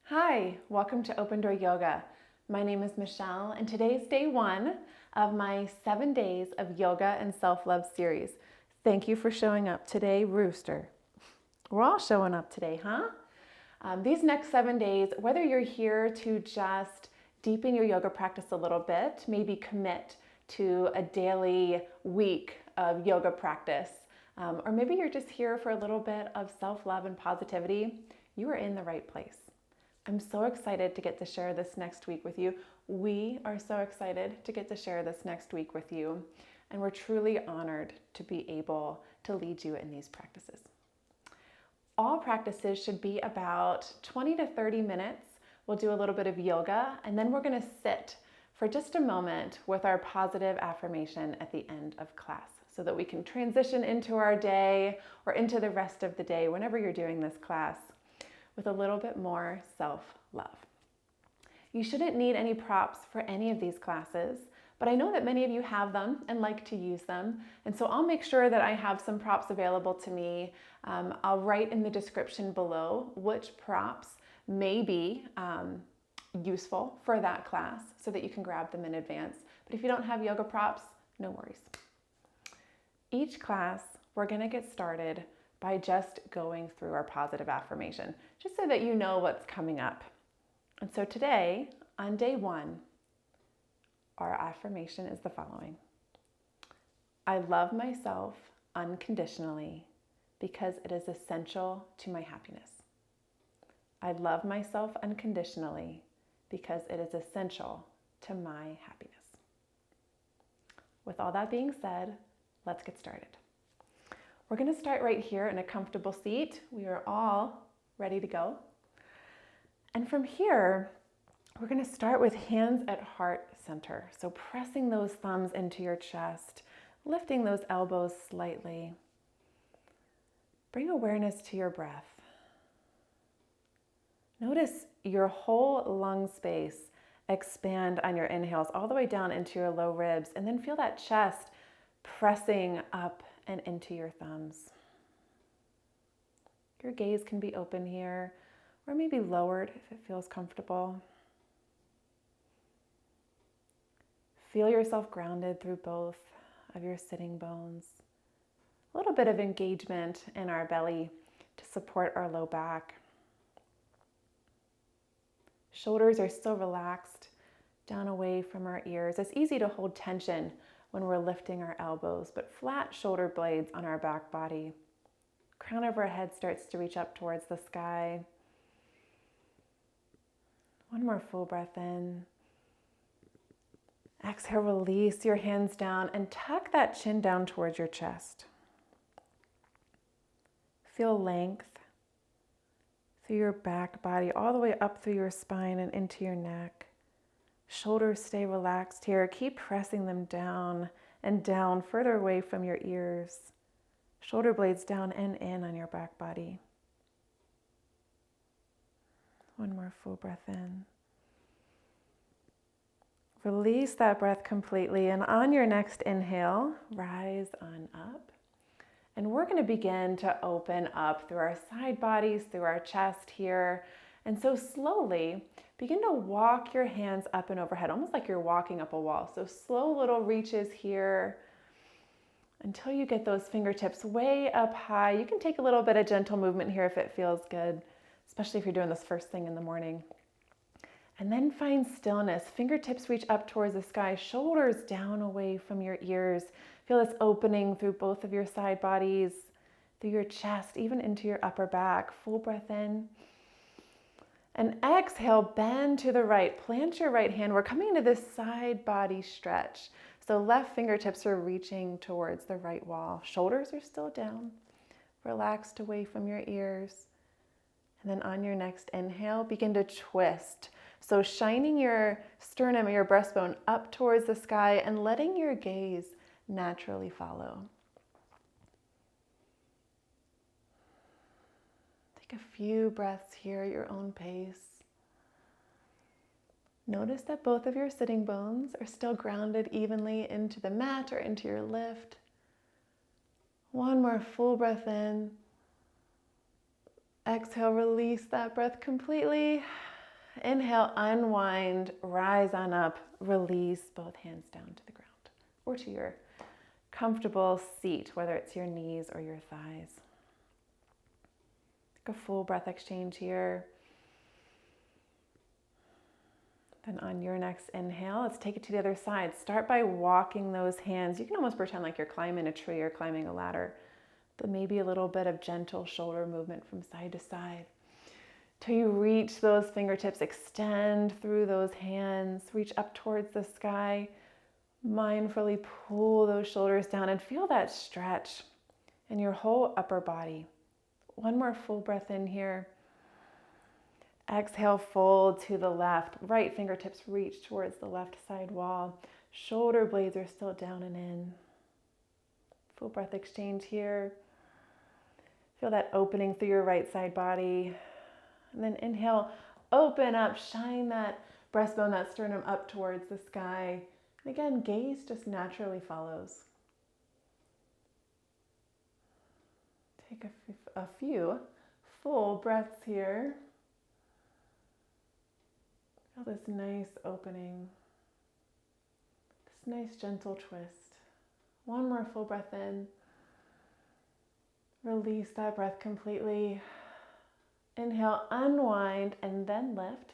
Hi, welcome to Open Door Yoga. My name is Michelle, and today's day one of my 7 days of yoga and self-love series. Thank you for showing up today, Rooster. We're all showing up today, huh? These next 7 days, whether you're here to just deepen your yoga practice a little bit, maybe commit to a daily week of yoga practice, or maybe you're just here for a little bit of self-love and positivity, you are in the right place. I'm so excited to get to share this next week with you. We are so excited to get to share this next week with you, and we're truly honored to be able to lead you in these practices. All practices should be about 20 to 30 minutes. We'll do a little bit of yoga, and then we're going to sit for just a moment with our positive affirmation at the end of class so that we can transition into our day or into the rest of the day whenever you're doing this class with a little bit more self-love. You shouldn't need any props for any of these classes, but I know that many of you have them and like to use them, and so I'll make sure that I have some props available to me. I'll write in the description below which props may be useful for that class so that you can grab them in advance. But if you don't have yoga props, no worries. Each class, we're gonna get started by just going through our positive affirmation, just so that you know what's coming up. And so today, on day one, our affirmation is the following. I love myself unconditionally because it is essential to my happiness. I love myself unconditionally because it is essential to my happiness. With all that being said, let's get started. We're going to start right here in a comfortable seat. We are all ready to go. And from here, we're going to start with hands at heart center. So pressing those thumbs into your chest, lifting those elbows slightly. Bring awareness to your breath. Notice your whole lung space expand on your inhales all the way down into your low ribs, and then feel that chest pressing up and into your thumbs. Your gaze can be open here, or maybe lowered if it feels comfortable. Feel yourself grounded through both of your sitting bones. A little bit of engagement in our belly to support our low back. Shoulders are still relaxed down away from our ears. It's easy to hold tension when we're lifting our elbows, but flat shoulder blades on our back body. Crown of our head starts to reach up towards the sky. One more full breath in. Exhale, release your hands down and tuck that chin down towards your chest. Feel length through your back body, all the way up through your spine and into your neck. Shoulders stay relaxed here. Keep pressing them down and down, further away from your ears. Shoulder blades down and in on your back body. One more full breath in. Release that breath completely, and on your next inhale, rise on up. And we're going to begin to open up through our side bodies, through our chest here. And so slowly, begin to walk your hands up and overhead, almost like you're walking up a wall. So slow little reaches here until you get those fingertips way up high. You can take a little bit of gentle movement here if it feels good, especially if you're doing this first thing in the morning. And then find stillness. Fingertips reach up towards the sky, shoulders down away from your ears. Feel this opening through both of your side bodies, through your chest, even into your upper back. Full breath in. And exhale, bend to the right. Plant your right hand. We're coming into this side body stretch. So left fingertips are reaching towards the right wall. Shoulders are still down. Relaxed away from your ears. And then on your next inhale, begin to twist. So shining your sternum or your breastbone up towards the sky and letting your gaze naturally follow. Take a few breaths here at your own pace. Notice that both of your sitting bones are still grounded evenly into the mat or into your lift. One more full breath in. Exhale, release that breath completely. Inhale, unwind, rise on up, release both hands down to the ground or to your comfortable seat, whether it's your knees or your thighs. Take a full breath exchange here. Then on your next inhale, let's take it to the other side. Start by walking those hands. You can almost pretend like you're climbing a tree or climbing a ladder, but maybe a little bit of gentle shoulder movement from side to side. Till you reach those fingertips, extend through those hands, reach up towards the sky. Mindfully pull those shoulders down and feel that stretch in your whole upper body. One more full breath in here. Exhale, fold to the left. Right fingertips reach towards the left side wall. Shoulder blades are still down and in. Full breath exchange here. Feel that opening through your right side body. And then inhale, open up, shine that breastbone, that sternum up towards the sky. And again, gaze just naturally follows. Take a few full breaths here. Feel this nice opening, this nice gentle twist. One more full breath in. Release that breath completely. Inhale, unwind, and then lift.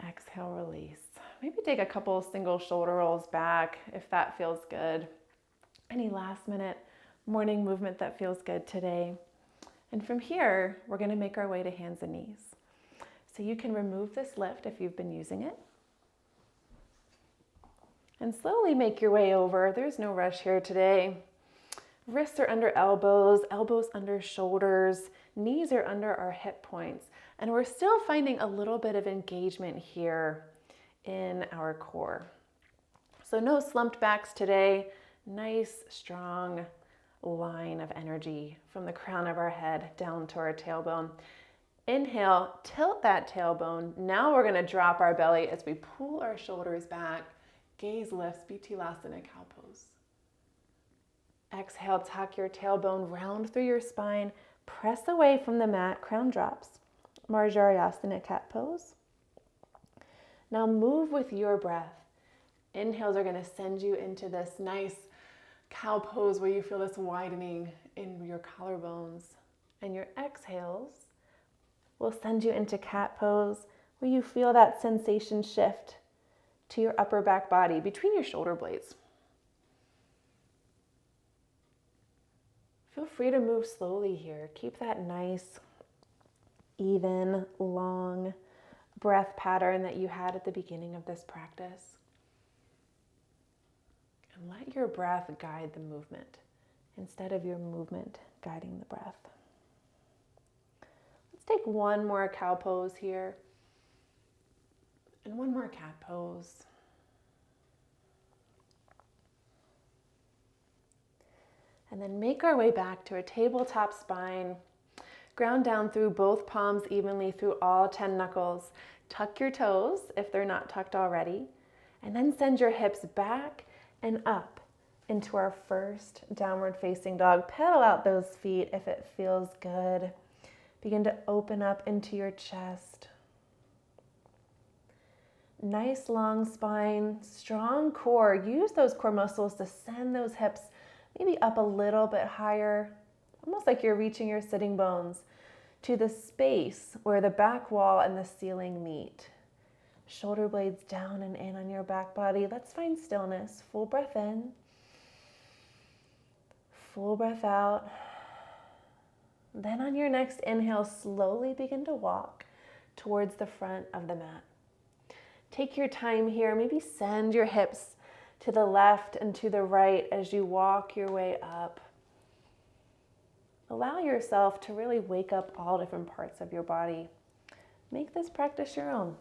Exhale, release. Maybe take a couple single shoulder rolls back if that feels good. Any last minute morning movement that feels good today. And from here, we're going to make our way to hands and knees. So you can remove this lift if you've been using it. And slowly make your way over. There's no rush here today. Wrists are under elbows, elbows under shoulders, knees are under our hip points. And we're still finding a little bit of engagement here in our core. So no slumped backs today. Nice, strong line of energy from the crown of our head down to our tailbone. Inhale, tilt that tailbone. Now we're going to drop our belly as we pull our shoulders back. Gaze lifts, Bitilasana cow pose. Exhale, tuck your tailbone round through your spine. Press away from the mat, crown drops. Marjarayasana cat pose. Now move with your breath. Inhales are going to send you into this nice cow pose where you feel this widening in your collarbones. And your exhales will send you into cat pose where you feel that sensation shift to your upper back body between your shoulder blades. Feel free to move slowly here. Keep that nice, even, long breath pattern that you had at the beginning of this practice. And let your breath guide the movement instead of your movement guiding the breath. Let's take one more cow pose here and one more cat pose. And then make our way back to a tabletop spine. Ground down through both palms evenly through all 10 knuckles. Tuck your toes if they're not tucked already. And then send your hips back and up into our first downward facing dog. Pedal out those feet if it feels good. Begin to open up into your chest. Nice long spine, strong core. Use those core muscles to send those hips maybe up a little bit higher, almost like you're reaching your sitting bones to the space where the back wall and the ceiling meet. Shoulder blades down and in on your back body. Let's find stillness. Full breath in. Full breath out. Then on your next inhale, slowly begin to walk towards the front of the mat. Take your time here. Maybe send your hips to the left and to the right as you walk your way up. Allow yourself to really wake up all different parts of your body. Make this practice your own.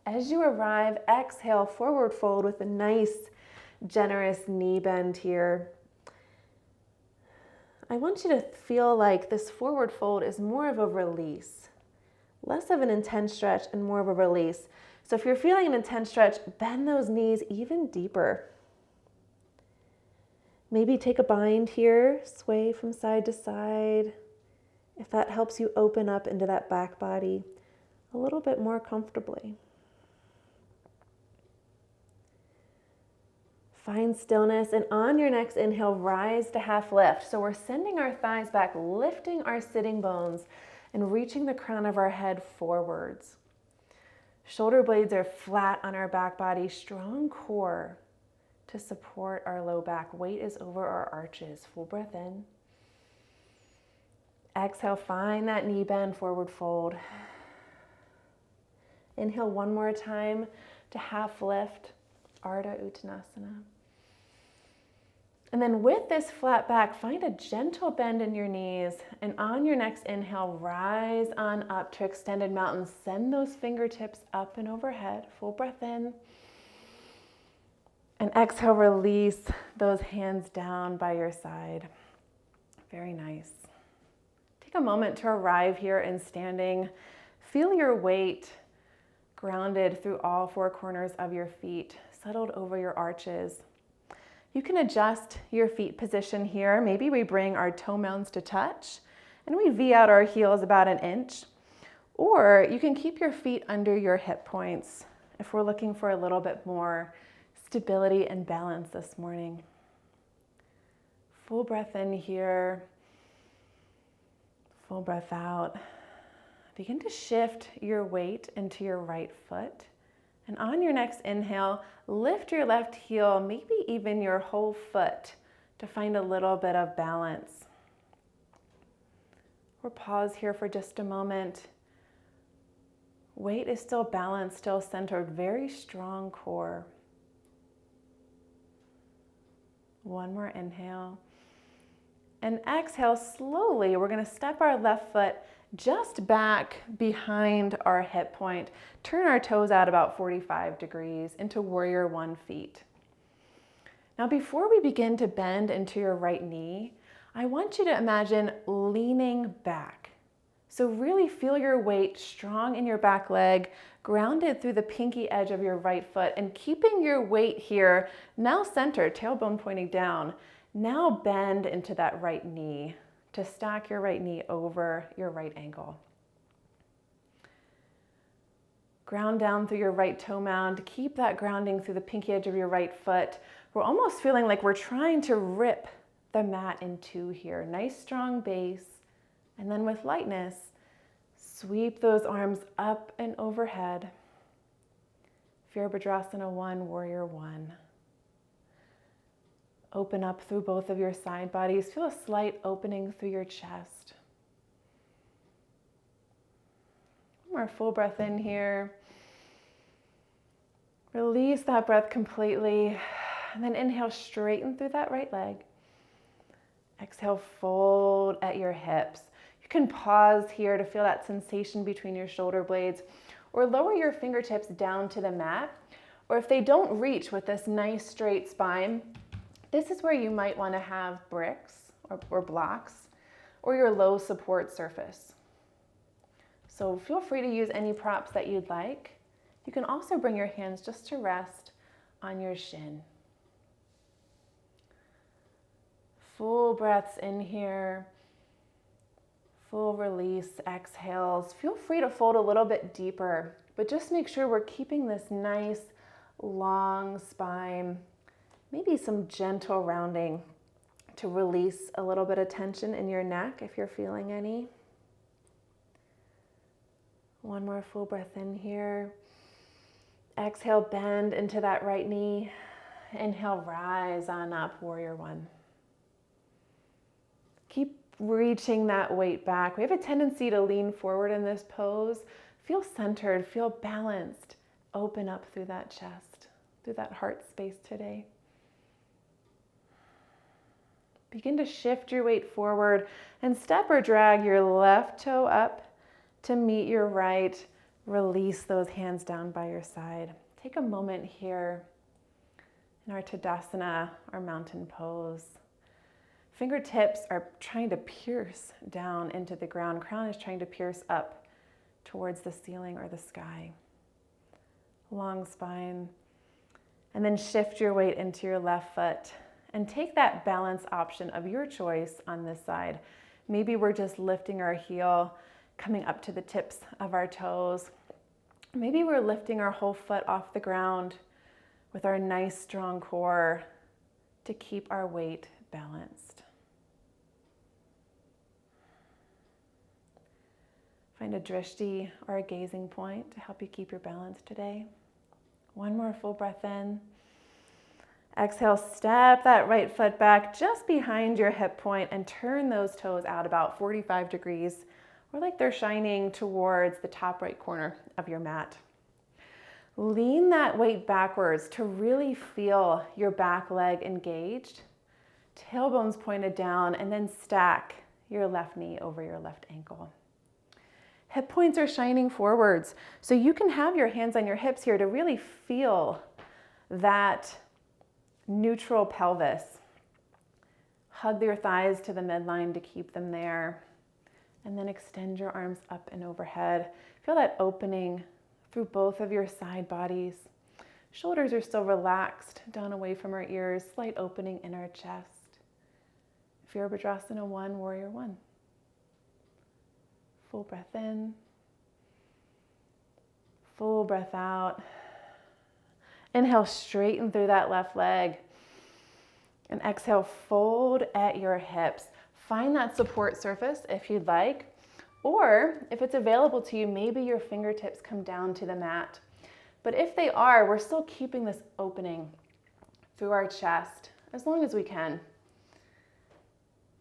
As you arrive, exhale, forward fold with a nice, generous knee bend here. I want you to feel like this forward fold is more of a release, less of an intense stretch and more of a release. So if you're feeling an intense stretch, bend those knees even deeper. Maybe take a bind here, sway from side to side. If that helps you open up into that back body, a little bit more comfortably. Find stillness, and on your next inhale, rise to half lift. So we're sending our thighs back, lifting our sitting bones, and reaching the crown of our head forwards. Shoulder blades are flat on our back body, strong core to support our low back. Weight is over our arches. Full breath in. Exhale, find that knee bend, forward fold. Inhale one more time to half lift, Ardha Uttanasana. And then with this flat back, find a gentle bend in your knees. And on your next inhale, rise on up to extended mountain. Send those fingertips up and overhead. Full breath in. And exhale, release those hands down by your side. Very nice. Take a moment to arrive here in standing. Feel your weight grounded through all four corners of your feet, settled over your arches. You can adjust your feet position here. Maybe we bring our toe mounds to touch and we V out our heels about an inch. Or you can keep your feet under your hip points if we're looking for a little bit more stability and balance this morning. Full breath in here. Full breath out. Begin to shift your weight into your right foot. And on your next inhale, lift your left heel, maybe even your whole foot, to find a little bit of balance. Or pause here for just a moment. Weight is still balanced, still centered, very strong core. One more inhale. And exhale slowly. We're going to step our left foot just back behind our hip point. Turn our toes out about 45 degrees into warrior one feet. Now, before we begin to bend into your right knee, I want you to imagine leaning back. So really feel your weight strong in your back leg, grounded through the pinky edge of your right foot, and keeping your weight here, now centered, tailbone pointing down. Now bend into that right knee to stack your right knee over your right ankle. Ground down through your right toe mound. Keep that grounding through the pinky edge of your right foot. We're almost feeling like we're trying to rip the mat in two here. Nice strong base. And then with lightness, sweep those arms up and overhead. Virabhadrasana 1, Warrior 1. Open up through both of your side bodies. Feel a slight opening through your chest. One more full breath in here. Release that breath completely. And then inhale, straighten through that right leg. Exhale, fold at your hips. You can pause here to feel that sensation between your shoulder blades, or lower your fingertips down to the mat. Or if they don't reach with this nice straight spine, this is where you might want to have bricks or blocks or your low support surface. So feel free to use any props that you'd like. You can also bring your hands just to rest on your shin. Full breaths in here. Full release, exhales. Feel free to fold a little bit deeper, but just make sure we're keeping this nice long spine. Maybe some gentle rounding to release a little bit of tension in your neck if you're feeling any. One more full breath in here. Exhale, bend into that right knee. Inhale, rise on up, Warrior 1. Keep reaching that weight back. We have a tendency to lean forward in this pose. Feel centered, feel balanced. Open up through that chest, through that heart space today. Begin to shift your weight forward and step or drag your left toe up to meet your right. Release those hands down by your side. Take a moment here in our Tadasana, our mountain pose. Fingertips are trying to pierce down into the ground. Crown is trying to pierce up towards the ceiling or the sky. Long spine. And then shift your weight into your left foot. And take that balance option of your choice on this side. Maybe we're just lifting our heel, coming up to the tips of our toes, Maybe we're lifting our whole foot off the ground with our nice strong core to keep our weight balanced. Find a drishti or a gazing point to help you keep your balance today. One more full breath in. Exhale, step that right foot back just behind your hip point and turn those toes out about 45 degrees, or like they're shining towards the top right corner of your mat. Lean that weight backwards to really feel your back leg engaged, tailbones pointed down, and then stack your left knee over your left ankle. Hip points are shining forwards, so you can have your hands on your hips here to really feel that neutral pelvis. Hug your thighs to the midline to keep them there, and then extend your arms up and overhead. Feel that opening through both of your side bodies. Shoulders are still relaxed down away from our ears, slight opening in our chest. Virabhadrasana 1, Warrior 1. Full breath in, full breath out. Inhale, straighten through that left leg. And exhale, fold at your hips. Find that support surface if you'd like, or if it's available to you, maybe your fingertips come down to the mat. But if they are, we're still keeping this opening through our chest as long as we can.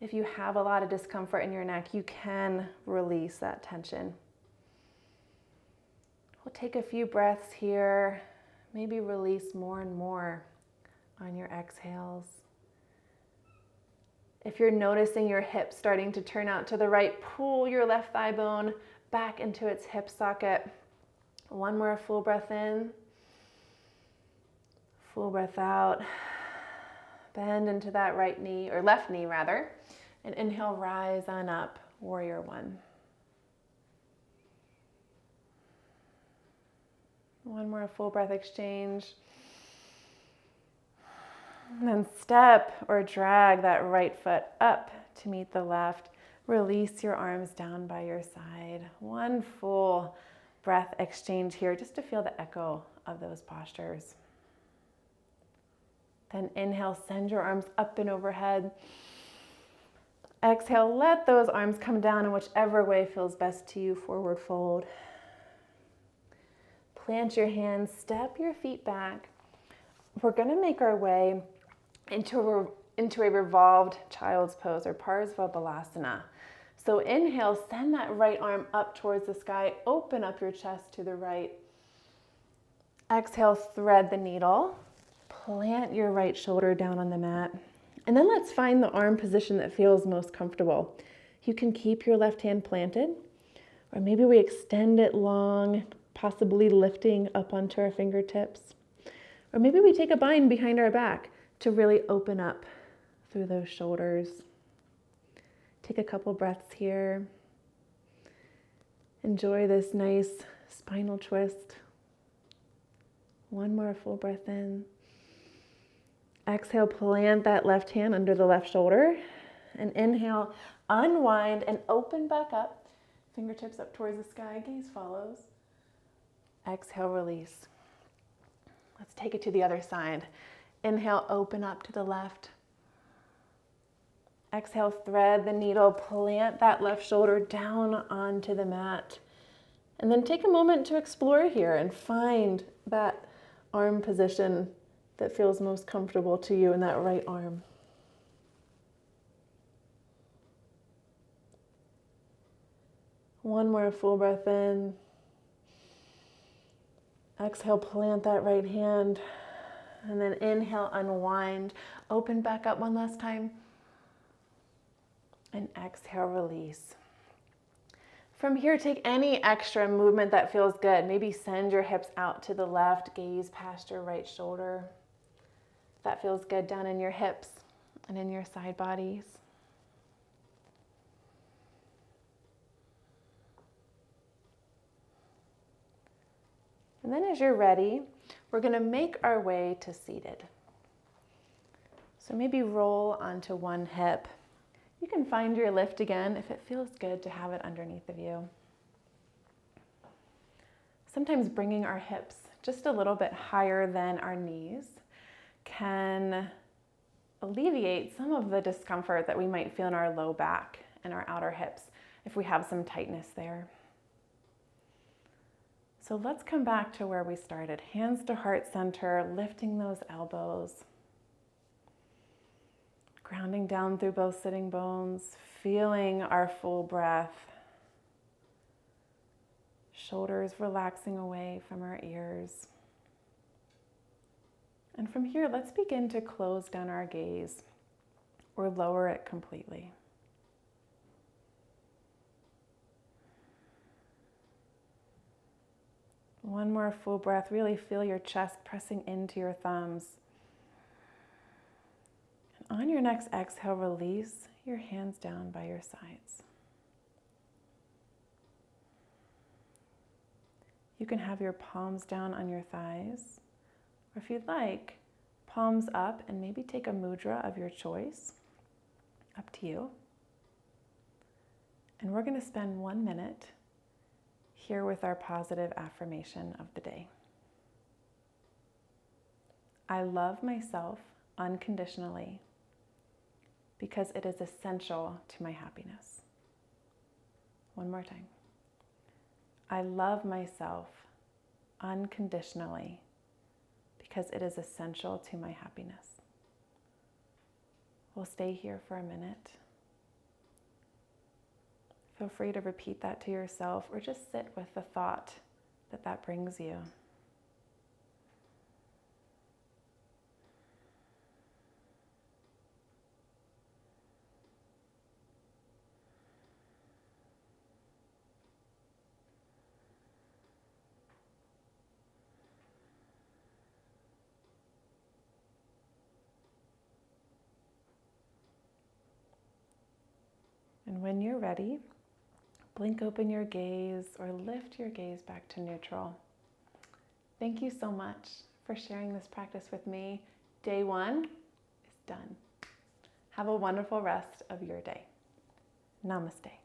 If you have a lot of discomfort in your neck, you can release that tension. We'll take a few breaths here. Maybe release more and more on your exhales. If you're noticing your hips starting to turn out to the right, pull your left thigh bone back into its hip socket. One more full breath in. Full breath out. Bend into that right knee, or left knee rather. And inhale, rise on up, Warrior 1. One more full breath exchange. And then step or drag that right foot up to meet the left. Release your arms down by your side. One full breath exchange here just to feel the echo of those postures. Then inhale, send your arms up and overhead. Exhale, let those arms come down in whichever way feels best to you, forward fold. Plant your hands, step your feet back. We're going to make our way into a revolved child's pose, or Parsvabalasana. So inhale, send that right arm up towards the sky, open up your chest to the right. Exhale, thread the needle, plant your right shoulder down on the mat. And then let's find the arm position that feels most comfortable. You can keep your left hand planted, or maybe we extend it long, possibly lifting up onto our fingertips. Or maybe we take a bind behind our back to really open up through those shoulders. Take a couple breaths here. Enjoy this nice spinal twist. One more full breath in. Exhale, plant that left hand under the left shoulder. And inhale, unwind and open back up. Fingertips up towards the sky, gaze follows. Exhale, release. Let's take it to the other side. Inhale, open up to the left. Exhale, thread the needle, plant that left shoulder down onto the mat. And then take a moment to explore here and find that arm position that feels most comfortable to you in that right arm. One more full breath in. Exhale, plant that right hand. And then inhale, unwind. Open back up one last time. And exhale, release. From here, take any extra movement that feels good. Maybe send your hips out to the left, gaze past your right shoulder. If that feels good, down in your hips and in your side bodies. And then as you're ready, we're going to make our way to seated. So maybe roll onto one hip. You can find your lift again if it feels good to have it underneath of you. Sometimes bringing our hips just a little bit higher than our knees can alleviate some of the discomfort that we might feel in our low back and our outer hips if we have some tightness there. So let's come back to where we started. Hands to heart center, lifting those elbows. Grounding down through both sitting bones, feeling our full breath. Shoulders relaxing away from our ears. And from here, let's begin to close down our gaze or lower it completely. One more full breath. Really feel your chest pressing into your thumbs. And on your next exhale, release your hands down by your sides. You can have your palms down on your thighs, or if you'd like, palms up and maybe take a mudra of your choice. Up to you. And we're going to spend 1 minute here with our positive affirmation of the day. I love myself unconditionally because it is essential to my happiness. One more time. I love myself unconditionally because it is essential to my happiness. We'll stay here for a minute. Feel free to repeat that to yourself or just sit with the thought that that brings you. And when you're ready, blink open your gaze or lift your gaze back to neutral. Thank you so much for sharing this practice with me. Day 1 is done. Have a wonderful rest of your day. Namaste.